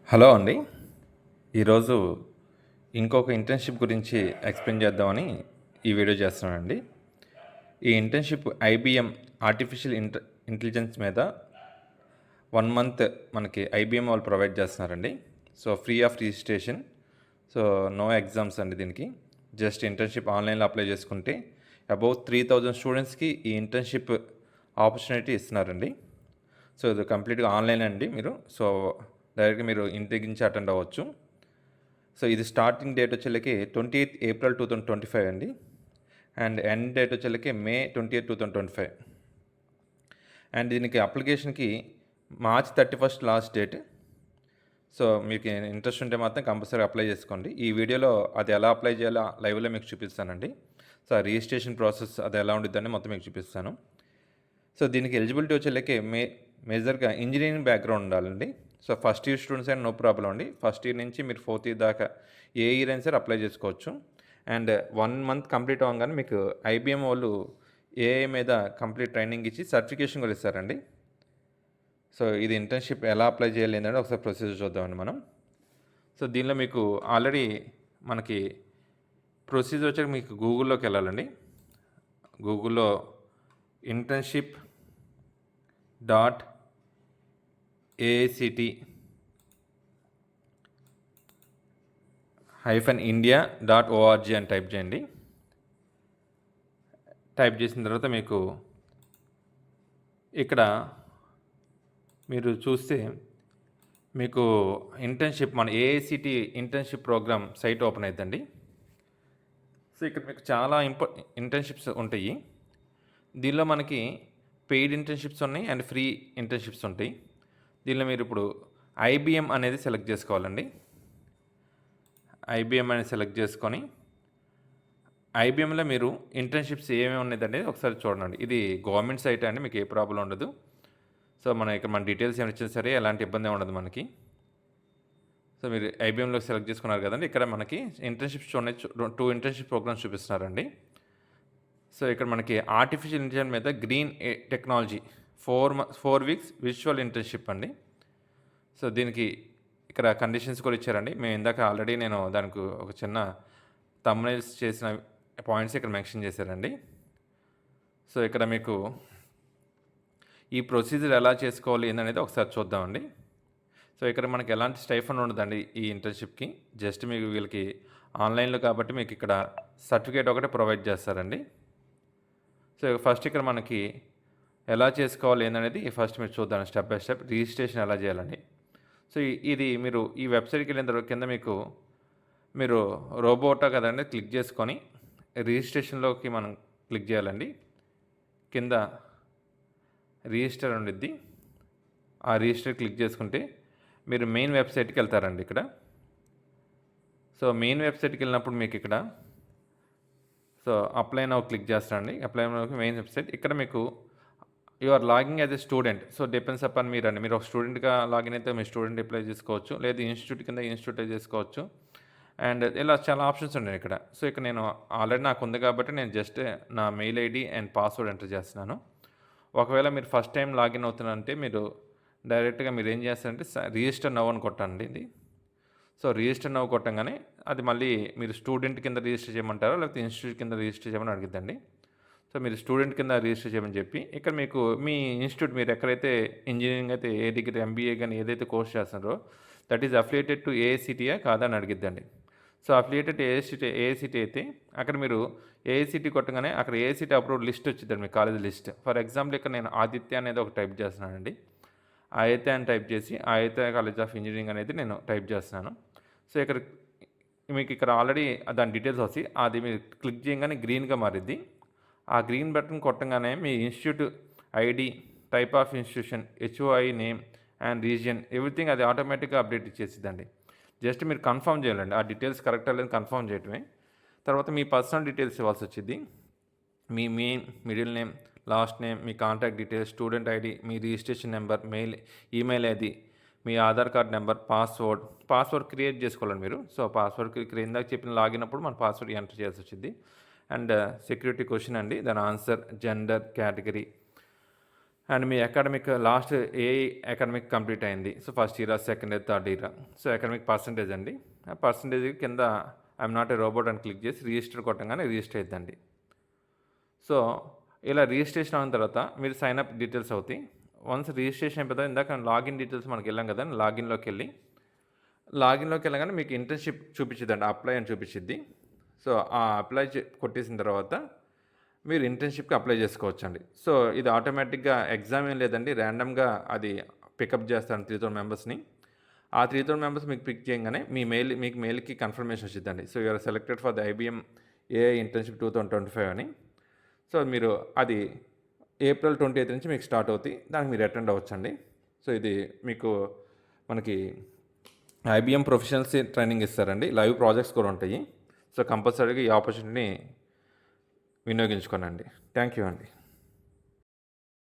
Hello అండి. ఈరోజు ఇంకొక ఇంటర్న్‌షిప్ గురించి ఎక్స్‌ప్లెయిన్ చేద్దామని ఈ వీడియో చేస్తున్నానండి. ఈ ఇంటర్న్‌షిప్ ఐబీఎం ఆర్టిఫిషియల్ ఇంటెలిజెన్స్ మీద 1 మంత్ మనకి ఐబీఎం వాళ్ళు ప్రొవైడ్ చేస్తున్నారండి. So, free of registration. So, no exams అండి దీనికి. జస్ట్ ఇంటర్న్‌షిప్ ఆన్‌లైన్‌లో అప్లై చేసుకుంటే అబోవ్ 3000 స్టూడెంట్స్‌కి ఈ ఇంటర్న్‌షిప్ ఆపర్చునిటీ ఇస్తున్నారండి. సో, ఇది కంప్లీట్‌గా ఆన్‌లైన్ అండి మీరు. సో, డైరెక్ట్‌గా మీరు ఇంటి దగ్గర నుంచి అటెండ్ అవ్వచ్చు. సో, ఇది స్టార్టింగ్ డేట్ వచ్చేళ్ళకి 28th ఏప్రిల్ 2025 అండి. అండ్ ఎండ్ డేట్ వచ్చేళ్ళకి మే 28, 2025. అండ్ దీనికి అప్లికేషన్‌కి మార్చ్ 31 లాస్ట్ డేట్. సో, మీకు ఇంట్రెస్ట్ ఉంటే మాత్రం కంపల్సరీ అప్లై చేసుకోండి. ఈ వీడియోలో అది ఎలా అప్లై చేయాలో లైవ్‌లో మీకు చూపిస్తానండి. సో, ఆ రిజిస్ట్రేషన్ ప్రాసెస్ అది ఎలా ఉండిద్దని మొత్తం మీకు చూపిస్తాను. సో, దీనికి ఎలిజిబిలిటీ వచ్చేళ్ళకి మేజర్‌గా ఇంజినీరింగ్ బ్యాక్‌గ్రౌండ్ ఉండాలండి. సో, ఫస్ట్ ఇయర్ స్టూడెంట్స్ అయినా నో ప్రాబ్లమ్ అండి. ఫస్ట్ ఇయర్ నుంచి మీరు ఫోర్త్ ఇయర్ దాకా ఏ ఇయర్ అయినా సరే అప్లై చేసుకోవచ్చు. అండ్ 1 మంత్ కంప్లీట్ అవ్వంగానే మీకు ఐబీఎం వాళ్ళు ఏఐ మీద కంప్లీట్ ట్రైనింగ్ ఇచ్చి సర్టిఫికేషన్ కూడా ఇస్తారండి. సో, ఇది ఇంటర్న్‌షిప్ ఎలా అప్లై చేయాలి ఏంటంటే ఒకసారి ప్రొసీజర్ చూద్దామండి మనం. సో, దీనిలో మీకు ఆల్రెడీ మనకి ప్రొసీజర్ వచ్చాక మీకు గూగుల్‌లోకి వెళ్ళాలండి. గూగుల్‌లో ఇంటర్న్‌షిప్ డాట్ ఏఐసిటి -india.org అని టైప్ చేయండి. టైప్ చేసిన తర్వాత మీకు ఇక్కడ మీరు చూస్తే మీకు ఇంటర్న్‌షిప్ మన AICTE internship programme site open అయిద్దండి. సో, ఇక్కడ మీకు చాలా ఇంటర్న్‌షిప్స్ ఉంటాయి. దీనిలో మనకి పెయిడ్ ఇంటర్న్‌షిప్స్ ఉన్నాయి అండ్ ఫ్రీ ఇంటర్న్‌షిప్స్ ఉంటాయి. దీనిలో మీరు ఇప్పుడు ఐబీఎం అనేది సెలెక్ట్ చేసుకోవాలండి. ఐబీఎం అనేది సెలెక్ట్ చేసుకొని ఐబీఎంలో మీరు ఇంటర్న్‌షిప్స్ ఏమేమి ఉన్నాయండి ఒకసారి చూడండి. ఇది గవర్నమెంట్ సైట్ అండి, మీకు ఏ ప్రాబ్లం ఉండదు. సో, ఇక్కడ మన డీటెయిల్స్ ఏమైనా ఇచ్చినా సరే ఎలాంటి ఇబ్బంది ఉండదు మనకి. సో, మీరు ఐబీఎంలో సెలెక్ట్ చేసుకున్నారు కదండి. ఇక్కడ మనకి ఇంటర్న్‌షిప్స్ చూడండి. 2 ఇంటర్న్‌షిప్ ప్రోగ్రామ్స్ చూపిస్తున్నారండి. సో, ఇక్కడ మనకి ఆర్టిఫిషియల్ ఇంటెలిజెన్స్ మీద green technology 4 weeks virtual internship అండి. సో, దీనికి ఇక్కడ కండిషన్స్ కూడా ఇచ్చారండి. మేము ఇందాక ఆల్రెడీ నేను దానికి ఒక చిన్న థంబ్‌నెయిల్స్ చేసిన పాయింట్స్ ఇక్కడ మెన్షన్ చేశారండి. సో, ఇక్కడ మీకు ఈ ప్రొసీజర్ ఎలా చేసుకోవాలి ఏందనేది ఒకసారి చూద్దామండి. సో, ఇక్కడ మనకి ఎలాంటి స్టైఫండ్ ఉండదండి ఈ ఇంటర్న్‌షిప్‌కి. జస్ట్ మీకు వీళ్ళకి ఆన్‌లైన్‌లో కాబట్టి మీకు ఇక్కడ సర్టిఫికేట్ ఒకటే ప్రొవైడ్ చేస్తారండి. సో, ఫస్ట్ ఇక్కడ మనకి ఎలా చేసుకోవాలి ఏందనేది ఫస్ట్ మీరు చూద్దాం స్టెప్ బై స్టెప్. రిజిస్ట్రేషన్ ఎలా చేయాలండి. సో, ఇది మీరు ఈ వెబ్‌సైట్‌కి వెళ్ళిన తర్వాత కింద మీరు రోబోటా కదండీ క్లిక్ చేసుకొని రిజిస్ట్రేషన్‌లోకి మనం క్లిక్ చేయాలండి. కింద రిజిస్టర్ ఉండిద్ది. ఆ రిజిస్టర్ క్లిక్ చేసుకుంటే మీరు మెయిన్ వెబ్‌సైట్‌కి వెళ్తారండి ఇక్కడ. సో, మెయిన్ వెబ్‌సైట్‌కి వెళ్ళినప్పుడు మీకు ఇక్కడ అప్లై నౌ క్లిక్ చేస్తారండి. అప్లై నౌకి మెయిన్ వెబ్‌సైట్. ఇక్కడ మీకు you are logging as a student. So, depends upon మీరండి. మీరు ఒక స్టూడెంట్‌గా లాగిన్ అయితే మీ స్టూడెంట్ అప్లై చేసుకోవచ్చు. లేదా ఇన్‌స్టిట్యూట్ కింద ఇన్‌స్టిట్యూట్ చేసుకోవచ్చు. అండ్ ఇలా చాలా ఆప్షన్స్ ఉన్నాయి ఇక్కడ. సో, ఇక్కడ నేను ఆల్రెడీ నాకు ఉంది కాబట్టి నేను జస్ట్ నా mail ID and password enter చేస్తున్నాను. ఒకవేళ మీరు ఫస్ట్ టైం లాగిన్ అవుతున్నారంటే మీరు డైరెక్ట్‌గా మీరు ఏం చేస్తారంటే రిజిస్టర్ నౌ అని కొట్టండి ఇది. సో, రిజిస్టర్ నౌ కొట్టంగానే అది మళ్ళీ మీరు స్టూడెంట్ కింద రిజిస్టర్ చేయమంటారా లేకపోతే ఇన్‌స్టిట్యూట్ కింద రిజిస్టర్ చేయమని అడిగిద్దండి. సో, మీరు స్టూడెంట్ కింద రిజిస్టర్ చేయమని చెప్పి ఇక్కడ మీకు మీ ఇన్‌స్టిట్యూట్ మీరు ఎక్కడైతే ఇంజినీరింగ్ అయితే ఏ డిగ్రీ ఎంబీఏ గాని ఏదైతే కోర్స్ చేస్తున్నారో దట్ ఈస్ అఫిలియేటెడ్ టు ఏఐసిటీయా కాదా అని అడిగిద్దండి. సో, అఫిలియేటెడ్ ఏఐసిటీ అయితే అక్కడ మీరు ఏఐసిటీ కొట్టగానే అక్కడ ఏఐసిటీ అప్రూవ్డ్ లిస్ట్ వచ్చిద్దండి మీ కాలేజ్ లిస్ట్. ఫర్ ఎగ్జాంపుల్ ఇక్కడ నేను ఆదిత్య అనేది ఒకటి టైప్ చేస్తున్నానండి. ఆదిత్య అని టైప్ చేసి ఆదిత్య కాలేజ్ ఆఫ్ ఇంజనీరింగ్ అనేది నేను టైప్ చేస్తున్నాను. సో, మీకు ఇక్కడ ఆల్రెడీ దాని డీటెయిల్స్ వస్తాయి. అది మీరు క్లిక్ చేయగానే గ్రీన్‌గా మారిద్ది. ఆ గ్రీన్ బటన్ కొట్టంగానే మీ institute ID, type of institution, HOI name and region everything అది ఆటోమేటిక్‌గా అప్డేట్ ఇచ్చేసిద్దండి. జస్ట్ మీరు కన్ఫర్మ్ చేయాలండి. ఆ డీటెయిల్స్ కరెక్టా లేదని కన్ఫర్మ్ చేయటమే. తర్వాత మీ పర్సనల్ డీటెయిల్స్ ఇవ్వాల్సి వచ్చిద్ది. మీ main, middle name, last name, మీ కాంటాక్ట్ డీటెయిల్స్, స్టూడెంట్ ఐడీ, మీ రిజిస్ట్రేషన్ నెంబర్, ఈమెయిల్ ఐడీ, మీ Aadhaar card number, password create చేసుకోవాలండి మీరు. సో, పాస్వర్డ్ ఇందాక చెప్పిన లాగిన్ అప్పుడు మన పాస్వర్డ్ ఎంటర్ చేయాల్సి వచ్చింది. అండ్ సెక్యూరిటీ క్వశ్చన్ అండి, దాని answer, gender, category and me academic last A academic complete అయింది. సో ఫస్ట్ ఇయరా, సెకండ్ ఇయర్, థర్డ్ ఇయరా. సో అకాడమిక్ పర్సంటేజ్ అండి. ఆ పర్సంటేజ్ కింద ఐఎమ్ నాట్ ఏ రోబోట్ అని క్లిక్ చేసి రిజిస్టర్ కొట్టంగానే రిజిస్టర్ అవుతుందండి. సో ఇలా రిజిస్ట్రేషన్ అయిన తర్వాత మీరు సైన్ అప్ డీటెయిల్స్ అవుతాయి. వన్స్ రిజిస్ట్రేషన్ అయిపోతే ఇందాక లాగిన్ డీటెయిల్స్ మనకి వెళ్ళాం కదా, లాగిన్లోకి వెళ్ళగానే మీకు ఇంటర్న్షిప్ చూపించిద్దండి, అప్లై అని చూపించిద్ది. సో ఆ అప్లై కొట్టేసిన తర్వాత మీరు ఇంటర్న్షిప్కి అప్లై చేసుకోవచ్చండి. సో ఇది ఆటోమేటిక్గా ఎగ్జామ్ ఏం లేదండి, ర్యాండమ్గా అది పికప్ చేస్తాను 3000 మెంబర్స్ని. ఆ 3000 మెంబర్స్ మీకు పిక్ చేయగానే మీకు మెయిల్కి కన్ఫర్మేషన్ వచ్చిందండి. So you are selected for the IBM AI internship 2025 అని. సో మీరు అది April 28 నుంచి మీకు స్టార్ట్ అవుతాయి, దానికి మీరు అటెండ్ అవ్వచ్చండి. సో ఇది మీకు మనకి IBM ప్రొఫెషనల్సీ ట్రైనింగ్ ఇస్తారండి, లైవ్ ప్రాజెక్ట్స్ కూడా ఉంటాయి. సో కంపల్సరీగా ఈ ఆపర్చునిటీని వినియోగించుకోనండి. థ్యాంక్ యూ అండి.